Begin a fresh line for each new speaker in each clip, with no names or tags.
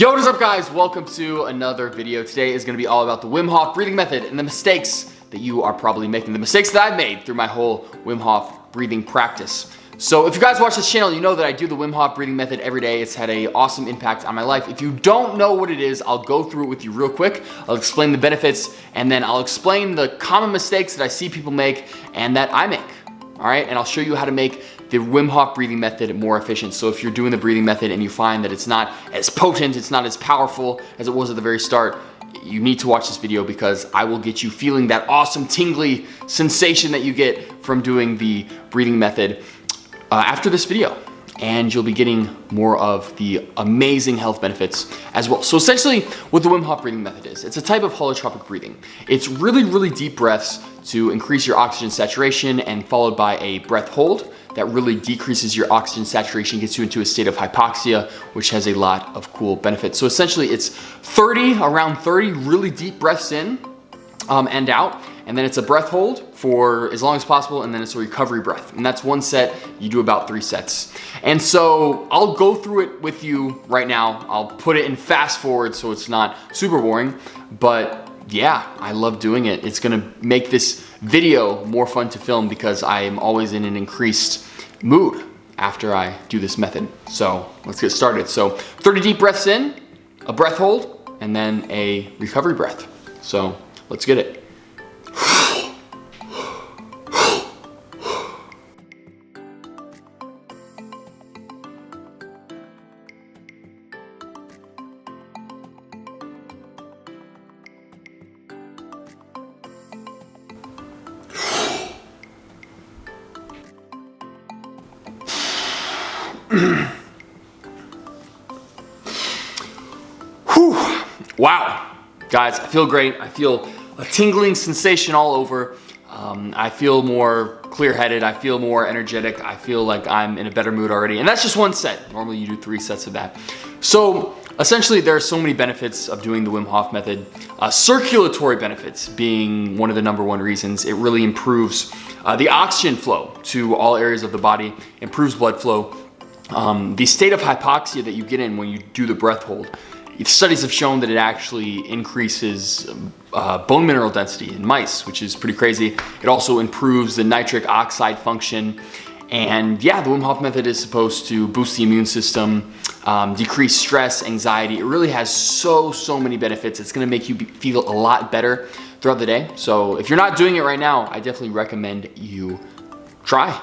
Yo, what is up guys? Welcome to another video. Today is gonna be all about the Wim Hof breathing method and the mistakes that you are probably making. The mistakes that I've made through my whole Wim Hof breathing practice. So if you guys watch this channel, you know that I do the Wim Hof breathing method every day. It's had an awesome impact on my life. If you don't know what it is, I'll go through it with you real quick. I'll explain the benefits and then I'll explain the common mistakes that I see people make and that I make. All right, and I'll show you how to make the Wim Hof breathing method more efficient. So if you're doing the breathing method and you find that it's not as potent, it's not as powerful as it was at the very start, you need to watch this video because I will get you feeling that awesome tingly sensation that you get from doing the breathing method after this video. And you'll be getting more of the amazing health benefits as well. So essentially what the Wim Hof breathing method is, it's a type of holotropic breathing. It's really deep breaths to increase your oxygen saturation and followed by a breath hold that really decreases your oxygen saturation, gets you into a state of hypoxia, which has a lot of cool benefits. So essentially it's around 30 really deep breaths in and out. And then it's a breath hold for as long as possible, and then it's a recovery breath. And that's one set, you do about 3 sets. And so I'll go through it with you right now. I'll put it in fast forward so it's not super boring, but yeah, I love doing it. It's gonna make this video more fun to film because I am always in an increased mood after I do this method. So let's get started. So 30 deep breaths in, a breath hold, and then a recovery breath. So let's get it. Whew. Wow, guys, I feel great. I feel a tingling sensation all over. I feel more clear-headed. I feel more energetic. I feel like I'm in a better mood already. And that's just one set. Normally you do 3 sets of that. So essentially there are so many benefits of doing the Wim Hof method. Circulatory benefits being one of the #1 reasons. It really improves the oxygen flow to all areas of the body, improves blood flow. The state of hypoxia that you get in when you do the breath hold, studies have shown that it actually increases bone mineral density in mice, which is pretty crazy. It also improves the nitric oxide function. And yeah, the Wim Hof method is supposed to boost the immune system, decrease stress, anxiety. It really has so many benefits. It's gonna make you feel a lot better throughout the day. So if you're not doing it right now, I definitely recommend you try,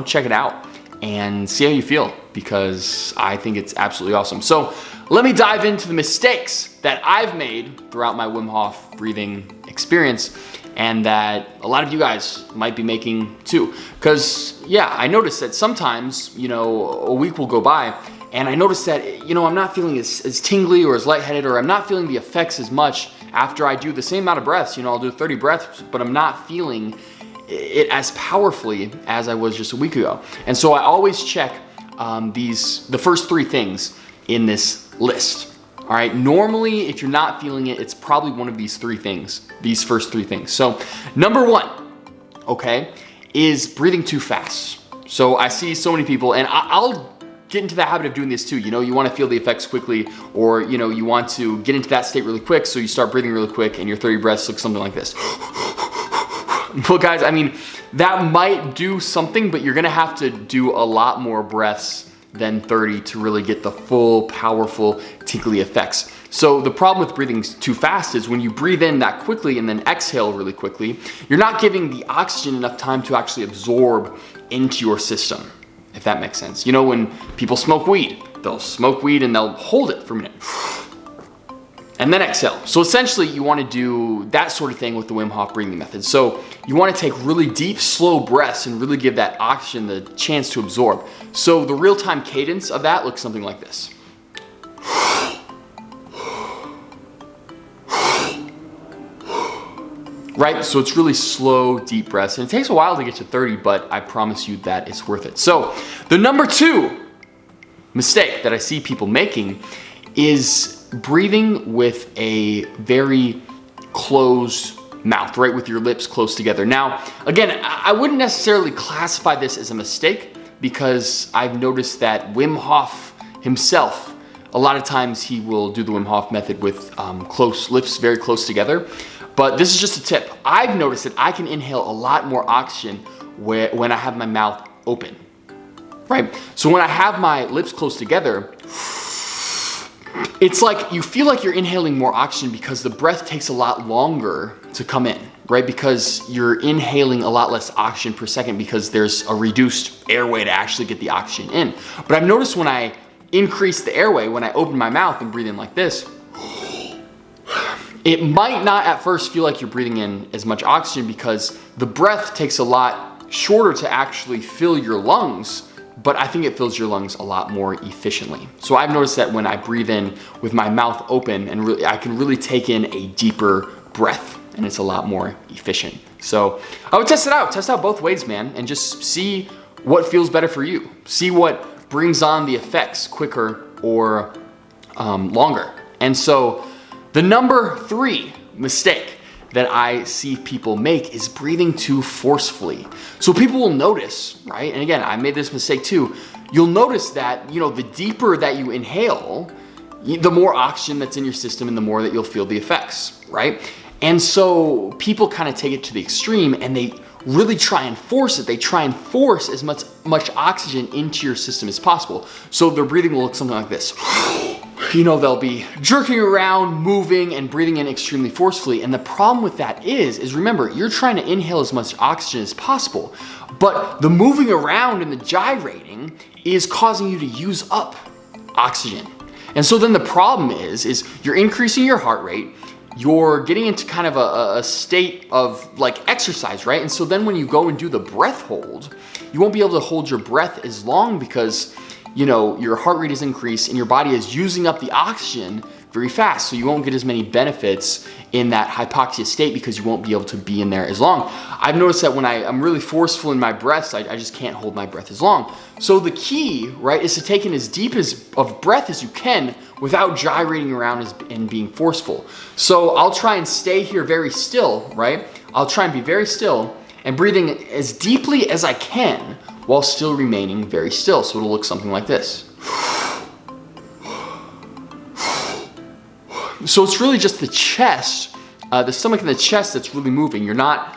check it out and see how you feel because I think it's absolutely awesome. So let me dive into the mistakes that I've made throughout my Wim Hof breathing experience and that a lot of you guys might be making too. Because yeah, I noticed that sometimes, a week will go by and I noticed that, I'm not feeling as tingly or as lightheaded, or I'm not feeling the effects as much after I do the same amount of breaths. I'll do 30 breaths, but I'm not feeling it as powerfully as I was just a week ago. And so I always check the first 3 things in this list. All right, normally if you're not feeling it, it's probably one of these 3 things, these first 3 things. So #1, okay, is breathing too fast. So I see so many people, and I'll get into the habit of doing this too. You want to feel the effects quickly, or you want to get into that state really quick, so you start breathing really quick and your 30 breaths look something like this. Well guys, I mean, that might do something, but you're gonna have to do a lot more breaths than 30 to really get the full, powerful, tingly effects. So the problem with breathing too fast is when you breathe in that quickly and then exhale really quickly, you're not giving the oxygen enough time to actually absorb into your system, if that makes sense. When people smoke weed, they'll smoke weed and they'll hold it for a minute and then exhale. So essentially you want to do that sort of thing with the Wim Hof breathing method. So you want to take really deep, slow breaths and really give that oxygen the chance to absorb. So the real-time cadence of that looks something like this. Right, so it's really slow, deep breaths, and it takes a while to get to 30, but I promise you that it's worth it. So the #2 mistake that I see people making is breathing with a very closed mouth, right, with your lips close together. Now, again, I wouldn't necessarily classify this as a mistake because I've noticed that Wim Hof himself A lot of times he will do the Wim Hof method with close lips, very close together. But this is just a tip. I've noticed that I can inhale a lot more oxygen when I have my mouth open, right? So when I have my lips close together, it's like you feel like you're inhaling more oxygen because the breath takes a lot longer to come in, right? Because you're inhaling a lot less oxygen per second because there's a reduced airway to actually get the oxygen in. But I've noticed when I increase the airway, when I open my mouth and breathe in like this, it might not at first feel like you're breathing in as much oxygen because the breath takes a lot shorter to actually fill your lungs, but I think it fills your lungs a lot more efficiently. So I've noticed that when I breathe in with my mouth open and really, I can really take in a deeper breath and it's a lot more efficient. So I would test out both ways, man, and just see what feels better for you. See what brings on the effects quicker or longer. And so the number 3 mistake that I see people make is breathing too forcefully. So people will notice, right? And again, I made this mistake too. You'll notice that, the deeper that you inhale, the more oxygen that's in your system and the more that you'll feel the effects, right? And so people kind of take it to the extreme and they really try and force it. They try and force as much oxygen into your system as possible. So their breathing will look something like this. They'll be jerking around, moving, and breathing in extremely forcefully. And the problem with that is remember, you're trying to inhale as much oxygen as possible, but the moving around and the gyrating is causing you to use up oxygen. And so then the problem is you're increasing your heart rate, you're getting into kind of a state of like exercise, right? And so then when you go and do the breath hold, you won't be able to hold your breath as long because your heart rate is increased and your body is using up the oxygen very fast. So you won't get as many benefits in that hypoxia state because you won't be able to be in there as long. I've noticed that when I'm really forceful in my breaths, I just can't hold my breath as long. So the key, right, is to take in as deep of breath as you can without gyrating around and being forceful. So I'll try and stay here very still, right? I'll try and be very still and breathing as deeply as I can while still remaining very still. So it'll look something like this. So it's really just the chest, the stomach and the chest that's really moving. You're not,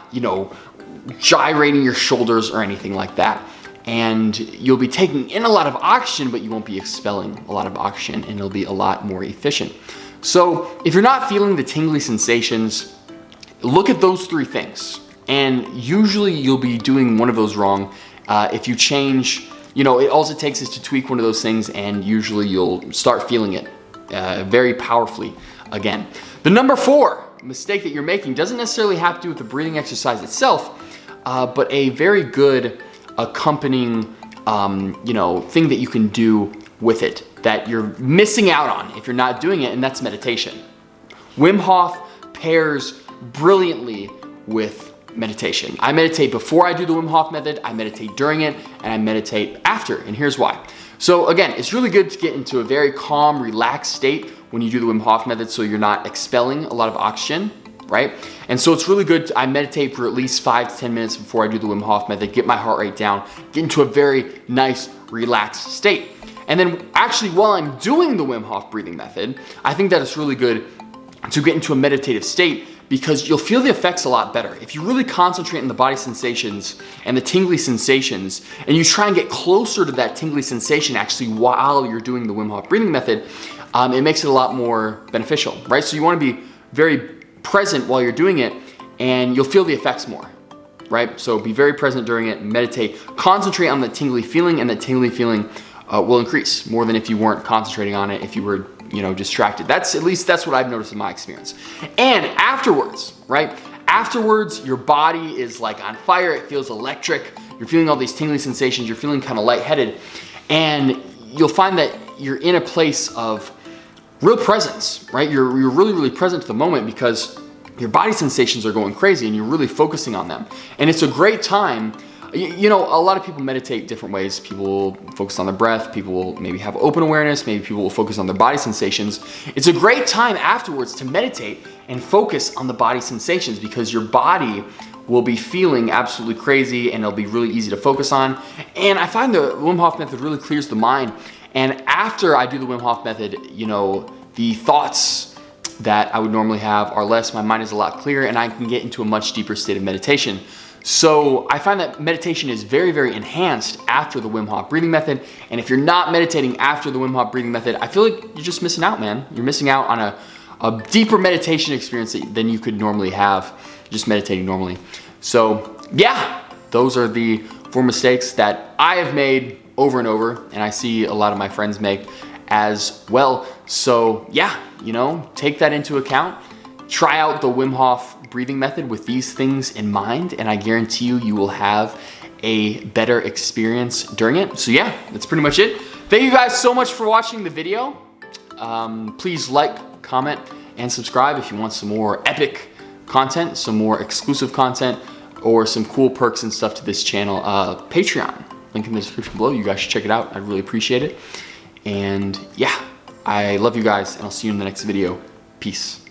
gyrating your shoulders or anything like that. And you'll be taking in a lot of oxygen, but you won't be expelling a lot of oxygen and it'll be a lot more efficient. So if you're not feeling the tingly sensations, look at those 3 things. And usually you'll be doing one of those wrong. If you change, all it takes is to tweak one of those things and usually you'll start feeling it very powerfully again. The number 4 mistake that you're making doesn't necessarily have to do with the breathing exercise itself, but a very good accompanying, thing that you can do with it that you're missing out on if you're not doing it, and that's meditation. Wim Hof pairs brilliantly with meditation. I meditate before I do the Wim Hof method, I meditate during it, and I meditate after, and here's why. So again, it's really good to get into a very calm, relaxed state when you do the Wim Hof method so you're not expelling a lot of oxygen, right? And so it's really good, I meditate for at least 5 to 10 minutes before I do the Wim Hof method, get my heart rate down, get into a very nice, relaxed state. And then actually while I'm doing the Wim Hof breathing method, I think that it's really good to get into a meditative state because you'll feel the effects a lot better. If you really concentrate on the body sensations and the tingly sensations, and you try and get closer to that tingly sensation actually while you're doing the Wim Hof breathing method, it makes it a lot more beneficial, right? So you wanna be very present while you're doing it and you'll feel the effects more, right? So be very present during it, meditate, concentrate on the tingly feeling, and that tingly feeling will increase more than if you weren't concentrating on it, if you were distracted. At least that's what I've noticed in my experience. And afterwards, right? Afterwards, your body is like on fire. It feels electric. You're feeling all these tingly sensations. You're feeling kind of lightheaded. And you'll find that you're in a place of real presence, right? You're really, really present to the moment because your body sensations are going crazy and you're really focusing on them. And it's a great time. A lot of people meditate different ways. People will focus on their breath. People will maybe have open awareness. Maybe people will focus on their body sensations. It's a great time afterwards to meditate and focus on the body sensations because your body will be feeling absolutely crazy and it'll be really easy to focus on. And I find the Wim Hof method really clears the mind And after I do the Wim Hof method, you know, the thoughts that I would normally have are less, my mind is a lot clearer, and I can get into a much deeper state of meditation. So I find that meditation is very, very enhanced after the Wim Hof breathing method. And if you're not meditating after the Wim Hof breathing method, I feel like you're just missing out, man. You're missing out on a deeper meditation experience than you could normally have just meditating normally. So yeah, those are the 4 mistakes that I have made over and over, and I see a lot of my friends make as well. So yeah, you know, take that into account. Try out the Wim Hof breathing method with these things in mind, and I guarantee you will have a better experience during it. So yeah, that's pretty much it. Thank you guys so much for watching the video. Please like, comment, and subscribe if you want some more epic content, some more exclusive content, or some cool perks and stuff to this channel. Patreon, link in the description below. You guys should check it out. I'd really appreciate it. And yeah, I love you guys, and I'll see you in the next video. Peace.